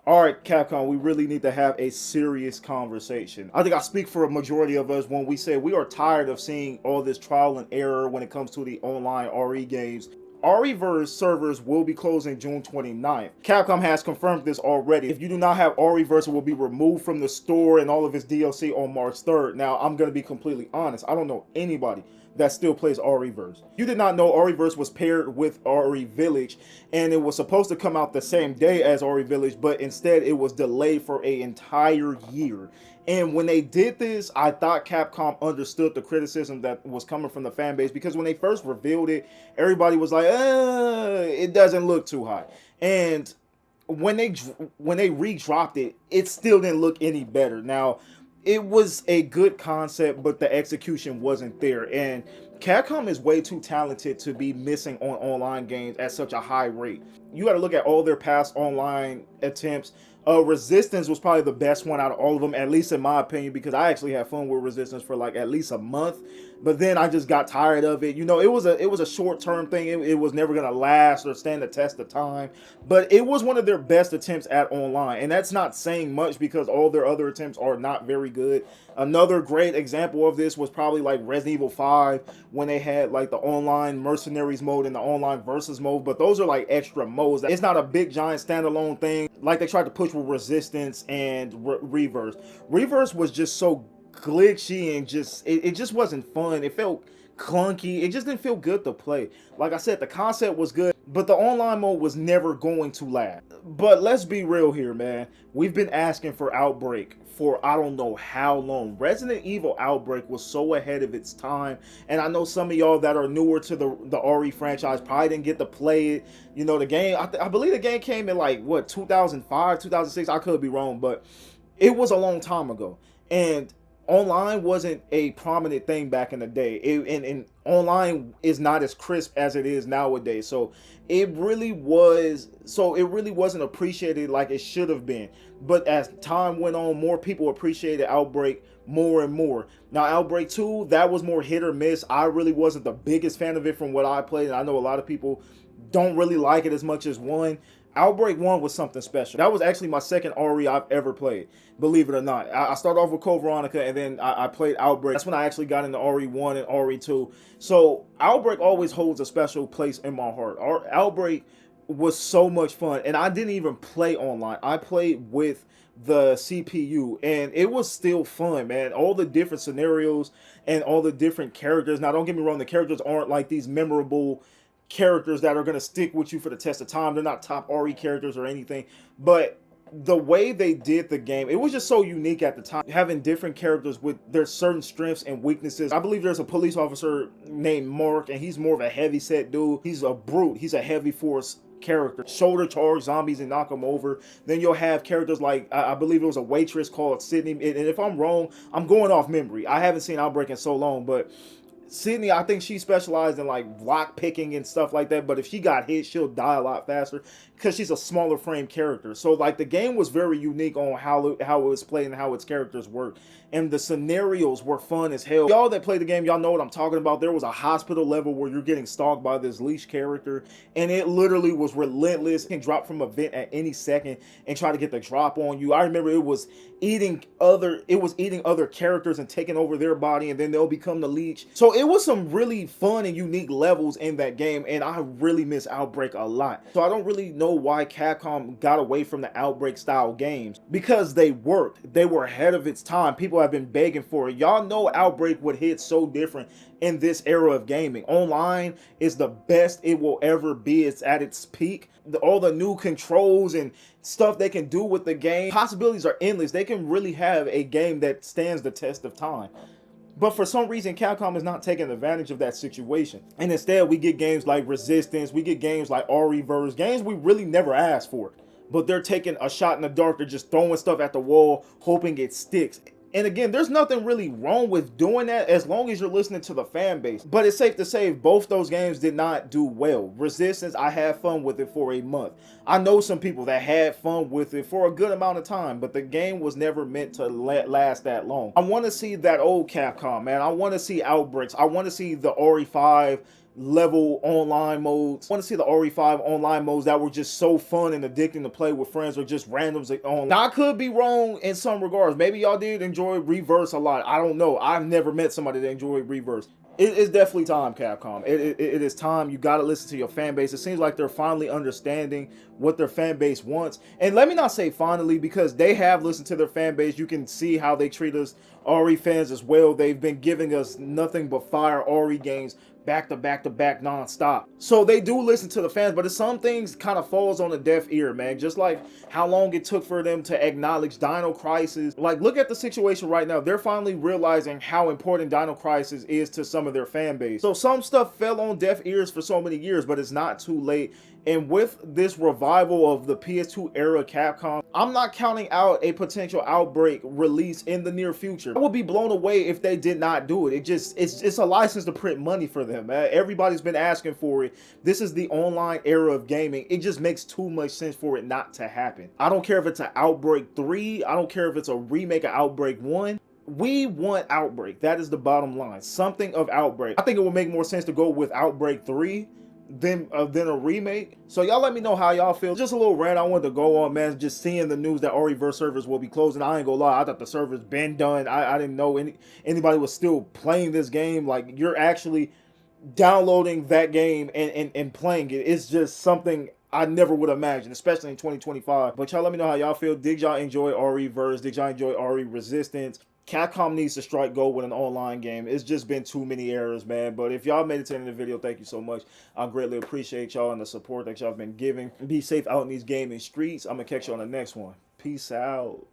All right, Capcom, we really need to have a serious conversation. I think I speak for a majority of us when we say we are tired of seeing all this trial and error when it comes to the online RE games. REverse servers will be closing June 29th. Capcom has confirmed this already. If you do not have REverse, it will be removed from the store and all of its DLC on March 3rd. Now, I'm going to be completely honest. I don't know anybody that still plays REverse. You did not know REverse was paired with RE Village, and it was supposed to come out the same day as RE Village, but instead it was delayed for an entire year. And when they did this, I thought Capcom understood the criticism that was coming from the fan base, because when they first revealed it, everybody was like, it doesn't look too hot. And when they re-dropped it, it still didn't look any better. Now, it was a good concept, but the execution wasn't there. And Capcom is way too talented to be missing on online games at such a high rate. You got to look at all their past online attempts. Resistance was probably the best one out of all of them, at least in my opinion, because I actually had fun with Resistance for like at least a month. But then I just got tired of it. You know, it was a short term thing. It was never gonna last or stand the test of time. But it was one of their best attempts at online, and that's not saying much because all their other attempts are not very good. Another great example of this was probably like Resident Evil 5, when they had like the online mercenaries mode and the online versus mode, but those are like extra modes. It's not a big giant standalone thing like they tried to push with Resistance and Reverse. Reverse was just so glitchy and just it just wasn't fun. It felt clunky. It just didn't feel good to play. Like I said, the concept was good, but the online mode was never going to last. But let's be real here, man. We've been asking for Outbreak for I don't know how long. Resident Evil Outbreak was so ahead of its time, and I know some of y'all that are newer to the RE franchise probably didn't get to play it. You know, the game, I believe the game came in like what, 2005, 2006. I could be wrong, but it was a long time ago. And online wasn't a prominent thing back in the day. And online is not as crisp as it is nowadays. So it really wasn't appreciated like it should have been. But as time went on, more people appreciated Outbreak more and more. Now, Outbreak 2, that was more hit or miss. I really wasn't the biggest fan of it from what I played, and I know a lot of people don't really like it as much as 1. Outbreak 1 was something special. That was actually my second RE I've ever played, believe it or not. I started off with Code Veronica, and then I played Outbreak. That's when I actually got into RE1 and RE2. So Outbreak always holds a special place in my heart. Outbreak was so much fun, and I didn't even play online. I played with the CPU, and it was still fun, man. All the different scenarios and all the different characters. Now, don't get me wrong, the characters aren't like these memorable characters that are going to stick with you for the test of time. They're not top RE characters or anything, but the way they did the game, it was just so unique at the time, having different characters with their certain strengths and weaknesses. I believe there's a police officer named Mark, and he's more of a heavy set dude. He's a brute. He's a heavy force character. Shoulder charge zombies and knock them over. Then you'll have characters like, I believe it was a waitress called Sydney, and if I'm wrong, I'm going off memory. I haven't seen Outbreak in so long, but Sydney, I think she specialized in like block picking and stuff like that, but if she got hit, she'll die a lot faster because she's a smaller frame character. So like the game was very unique on how it was played and how its characters work. And the scenarios were fun as hell. Y'all that play the game, y'all know what I'm talking about. There was a hospital level where you're getting stalked by this leash character, and it literally was relentless. It can drop from a vent at any second and try to get the drop on you. I remember it was eating other characters and taking over their body, and then they'll become the leech. So it was some really fun and unique levels in that game, and I really miss Outbreak a lot. So I don't really know why Capcom got away from the Outbreak style games, because they worked. They were ahead of its time. People have been begging for it. Y'all know Outbreak would hit so different in this era of gaming. Online is the best it will ever be. It's at its peak. All the new controls and stuff they can do with the game, possibilities are endless. They can really have a game that stands the test of time. But for some reason, Capcom is not taking advantage of that situation. And instead, we get games like Resistance, we get games like REverse, games we really never asked for. But they're taking a shot in the dark. They're just throwing stuff at the wall, hoping it sticks. And again, there's nothing really wrong with doing that as long as you're listening to the fan base. But it's safe to say both those games did not do well. Resistance, I had fun with it for a month. I know some people that had fun with it for a good amount of time, but the game was never meant to last that long. I want to see that old Capcom, man. I want to see Outbreaks. I want to see the RE5, level online modes. I want to see the RE5 online modes that were just so fun and addicting to play with friends or just randoms on. Now, I could be wrong in some regards. Maybe y'all did enjoy Reverse a lot. I don't know. I've never met somebody that enjoyed Reverse. It's definitely time, Capcom. It is time. You got to listen to your fan base. It seems like they're finally understanding what their fan base wants. And let me not say finally, because they have listened to their fan base. You can see how they treat us RE fans as well. They've been giving us nothing but fire RE games back to back to back nonstop. So they do listen to the fans, but some things kind of falls on a deaf ear, man. Just like how long it took for them to acknowledge Dino Crisis. Like, look at the situation right now. They're finally realizing how important Dino Crisis is to some of their fan base. So some stuff fell on deaf ears for so many years, but it's not too late. And with this revival of the PS2 era Capcom, I'm not counting out a potential Outbreak release in the near future. I would be blown away if they did not do it. It's a license to print money for them. Everybody's been asking for it. This is the online era of gaming. It just makes too much sense for it not to happen. I don't care if it's an Outbreak 3. I don't care if it's a remake of Outbreak 1. We want Outbreak. That is the bottom line. Something of Outbreak. I think it would make more sense to go with Outbreak 3 than a remake. So y'all let me know how y'all feel. Just a little rant I wanted to go on, man. Just seeing the news that REverse servers will be closing. I ain't gonna lie, I thought the servers been done. I didn't know anybody was still playing this game. Like, you're actually downloading that game and playing it. It's just something I never would imagine, especially in 2025. But y'all let me know how y'all feel. Did y'all enjoy REverse? Did y'all enjoy RE Resistance? Capcom needs to strike gold with an online game. It's just been too many errors, man. But if y'all made it to the end of the video, thank you so much. I greatly appreciate y'all and the support that y'all have been giving. Be safe out in these gaming streets. I'm going to catch you on the next one. Peace out.